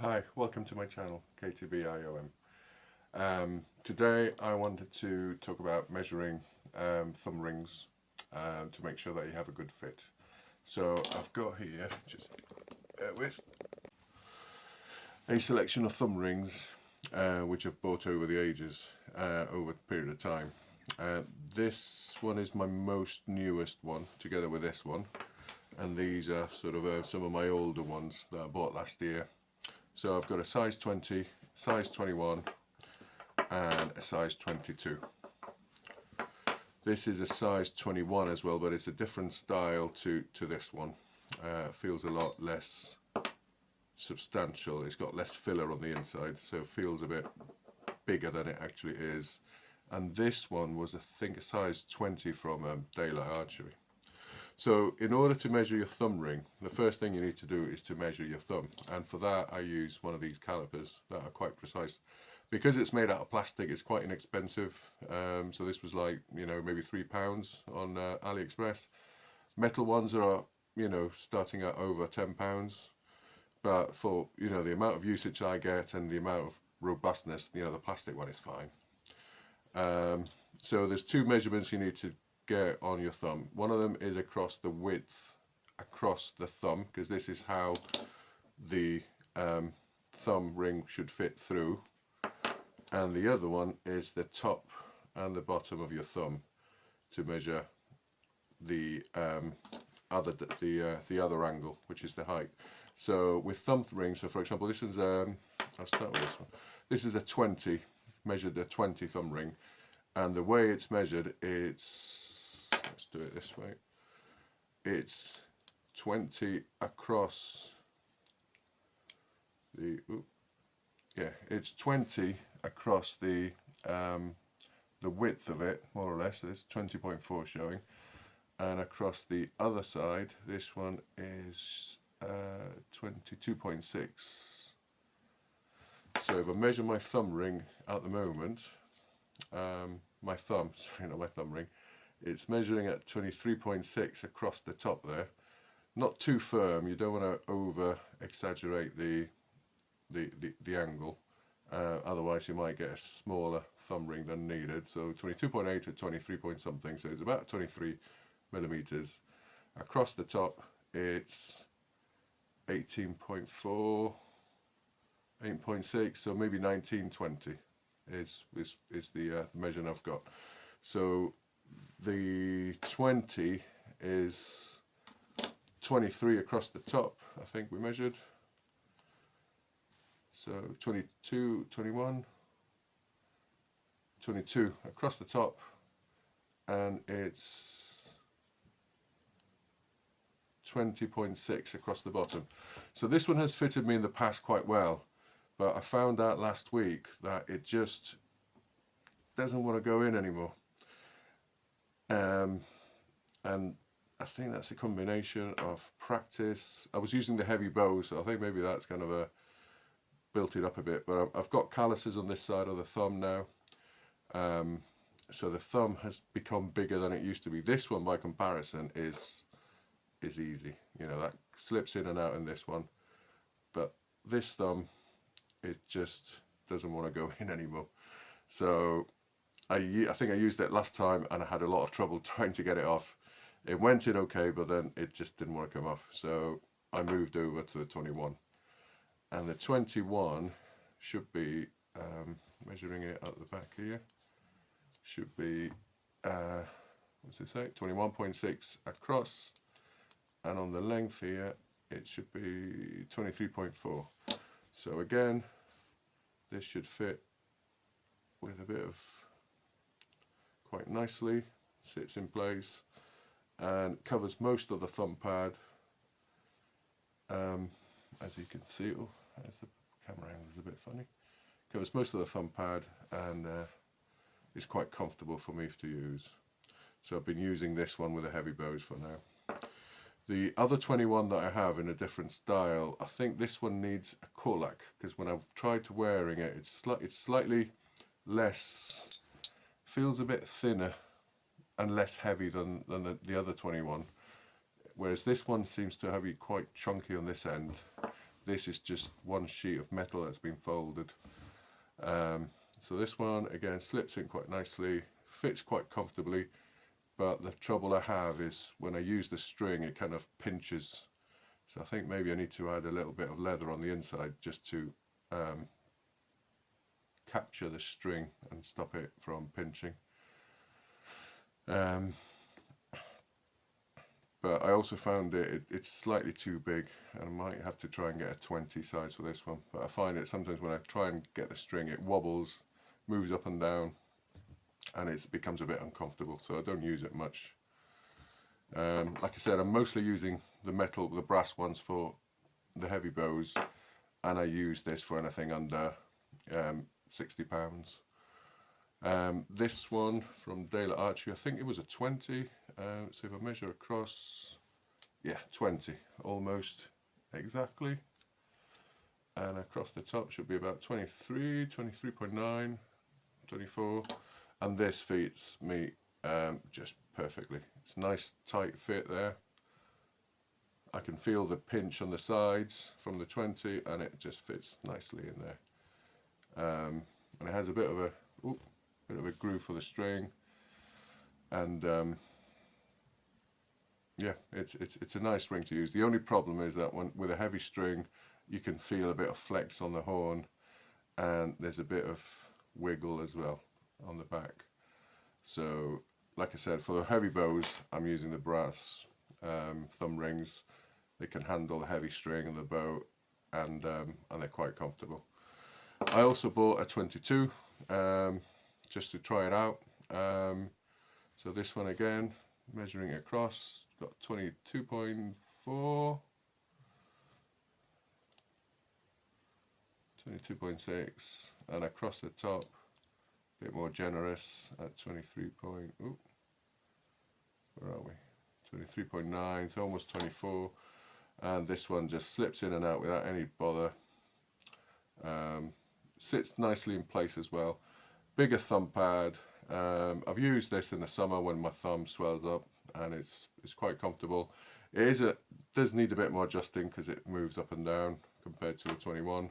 Hi, welcome to my channel, KTBIOM. Today I wanted to talk about measuring thumb rings to make sure that you have a good fit. So I've got here, just bear with, a selection of thumb rings which I've bought over the ages, over a period of time. This one is my most newest one, together with this one, and these are sort of some of my older ones that I bought last year. So I've got a size 20, size 21 and a size 22. This is a size 21 as well, but it's a different style to this one. Feels a lot less substantial. It's got less filler on the inside, so it feels a bit bigger than it actually is. And this one was, I think, a size 20 from Daylight Archery. So in order to measure your thumb ring, the first thing you need to do is to measure your thumb. And for that I use one of these calipers that are quite precise. Because it's made out of plastic, it's quite inexpensive. So this was like, maybe £3 on AliExpress. Metal ones are, starting at over £10. But for, the amount of usage I get and the amount of robustness, the plastic one is fine. So there's two measurements you need to get on your thumb. One of them is across the width, across the thumb, because this is how the thumb ring should fit through. And the other one is the top and the bottom of your thumb to measure the other angle, which is the height. So with thumb rings, so for example, this is I'll start with this one. This is a 20, measured a 20 thumb ring, and the way it's measured, let's do it this way. It's 20 across the, it's 20 across the width of it, more or less. There's 20.4 showing, and across the other side, this one is 22.6. So if I measure my thumb ring at the moment, my thumb ring, it's measuring at 23.6 across the top there. Not too firm, you don't want to over exaggerate the angle, otherwise you might get a smaller thumb ring than needed. So 22.8 to 23 point something, so it's about 23 millimeters. Across the top it's 18.4, 8.6, so maybe 1920 is the measurement I've got. So the 20 is 23 across the top, I think we measured. So 22, 21, 22 across the top, and it's 20.6 across the bottom. So this one has fitted me in the past quite well, but I found out last week that it just doesn't want to go in anymore. And I think that's a combination of practice. I was using the heavy bow, so I think maybe that's kind of built it up a bit, but I've got calluses on this side of the thumb now. So the thumb has become bigger than it used to be. This one, by comparison, is easy. That slips in and out in this one, but this thumb, it just doesn't want to go in anymore. So I think I used it last time and I had a lot of trouble trying to get it off. It went in okay, but then it just didn't want to come off. So I moved over to the 21. And the 21 should be, measuring it at the back here, should be, what's it say, 21.6 across, and on the length here, it should be 23.4. So again, this should fit with a bit of, quite nicely, sits in place, and covers most of the thumb pad. As you can see, as the camera angle is a bit funny, covers most of the thumb pad, and it's quite comfortable for me to use. So I've been using this one with the heavy bows for now. The other 21 that I have in a different style, I think this one needs a Korlak, because when I've tried to wearing it, it's slightly less, feels a bit thinner and less heavy than the other 21. Whereas this one seems to have it quite chunky on this end, This is just one sheet of metal that's been folded. So this one again slips in quite nicely, fits quite comfortably, but the trouble I have is when I use the string it kind of pinches. So I think maybe I need to add a little bit of leather on the inside just to capture the string and stop it from pinching. But I also found it's slightly too big, and I might have to try and get a 20 size for this one. But I find it sometimes when I try and get the string, it wobbles, moves up and down, and it becomes a bit uncomfortable, so I don't use it much. Like I said, I'm mostly using the brass ones for the heavy bows, and I use this for anything under £60. This one from Dale Archery, I think it was a 20. So if I measure across, yeah, 20, almost exactly. And across the top should be about 23, 23.9, 24. And this fits me just perfectly. It's a nice tight fit there. I can feel the pinch on the sides from the 20, and it just fits nicely in there. And it has a bit of a groove for the string, and yeah, it's a nice ring to use. The only problem is that with a heavy string, you can feel a bit of flex on the horn, and there's a bit of wiggle as well on the back. So, like I said, for the heavy bows, I'm using the brass thumb rings. They can handle the heavy string and the bow, and they're quite comfortable. I also bought a 22 just to try it out. So this one again, measuring it across, got 22.4, 22.6, and across the top, a bit more generous at 23 point, where are we? 23.9, so almost 24. And this one just slips in and out without any bother. Sits nicely in place as well. Bigger thumb pad. I've used this in the summer when my thumb swells up, and it's quite comfortable. It does need a bit more adjusting because it moves up and down compared to the 21,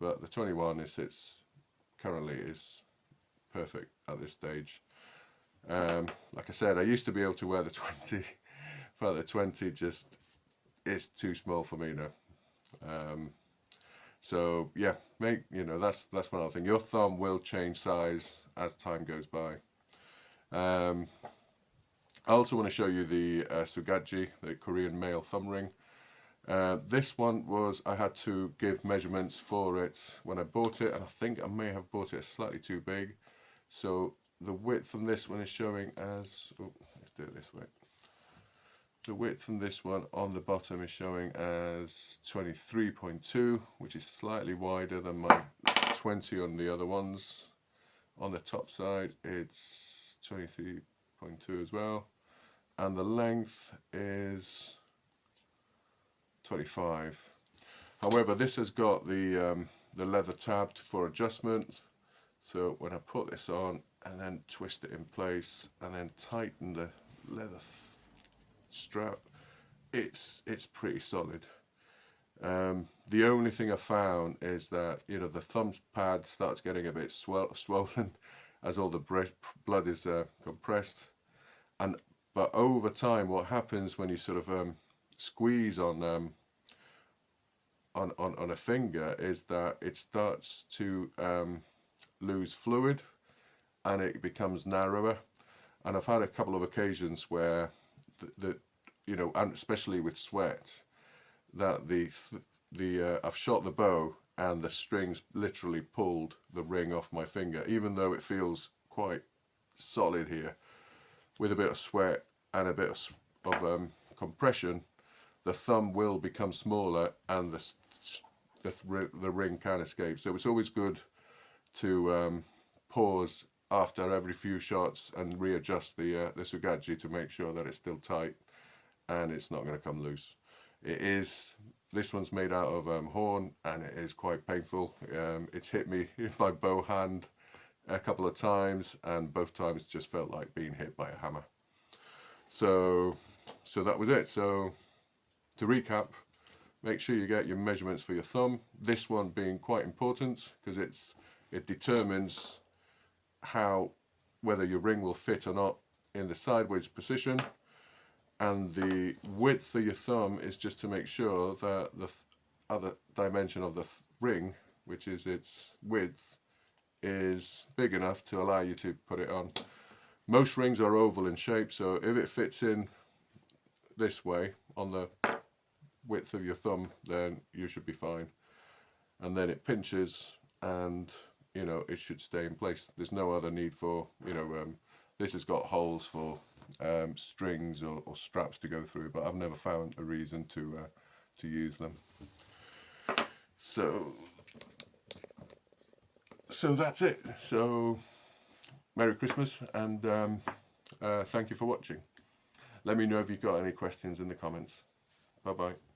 but the 21 currently is perfect at this stage. Like I said, I used to be able to wear the 20, but the 20 just is too small for me now. So yeah, that's one other thing. Your thumb will change size as time goes by. I also want to show you the Sugaji, the Korean male thumb ring. This one I had to give measurements for it when I bought it, and I think I may have bought it slightly too big. So the width on this one is showing as, let's do it this way. The width on this one on the bottom is showing as 23.2, which is slightly wider than my 20 on the other ones. On the top side, it's 23.2 as well. And the length is 25. However, this has got the leather tab for adjustment. So when I put this on and then twist it in place and then tighten the leather strap, it's pretty solid. The only thing I found is that the thumb pad starts getting a bit swollen as all the blood is compressed, but over time what happens when you sort of squeeze on a finger is that it starts to lose fluid and it becomes narrower. And I've had a couple of occasions where and especially with sweat, that I've shot the bow and the strings literally pulled the ring off my finger, even though it feels quite solid here. With a bit of sweat and a bit of compression, the thumb will become smaller and the ring can escape. So it's always good to pause after every few shots and readjust the Sugaji to make sure that it's still tight and it's not going to come loose. This one's made out of horn, and it is quite painful. It's hit me in my bow hand a couple of times, and both times just felt like being hit by a hammer. So that was it. So to recap, make sure you get your measurements for your thumb. This one being quite important because it determines whether your ring will fit or not in the sideways position. And the width of your thumb is just to make sure that the other dimension of the ring, which is its width, is big enough to allow you to put it on. Most rings are oval in shape, so if it fits in this way on the width of your thumb, then you should be fine. And then it pinches, and you know, it should stay in place. There's no other need for, you know, this has got holes for strings or straps to go through, but I've never found a reason to use them. So that's it. So Merry Christmas, and thank you for watching. Let me know if you've got any questions in the comments. Bye bye.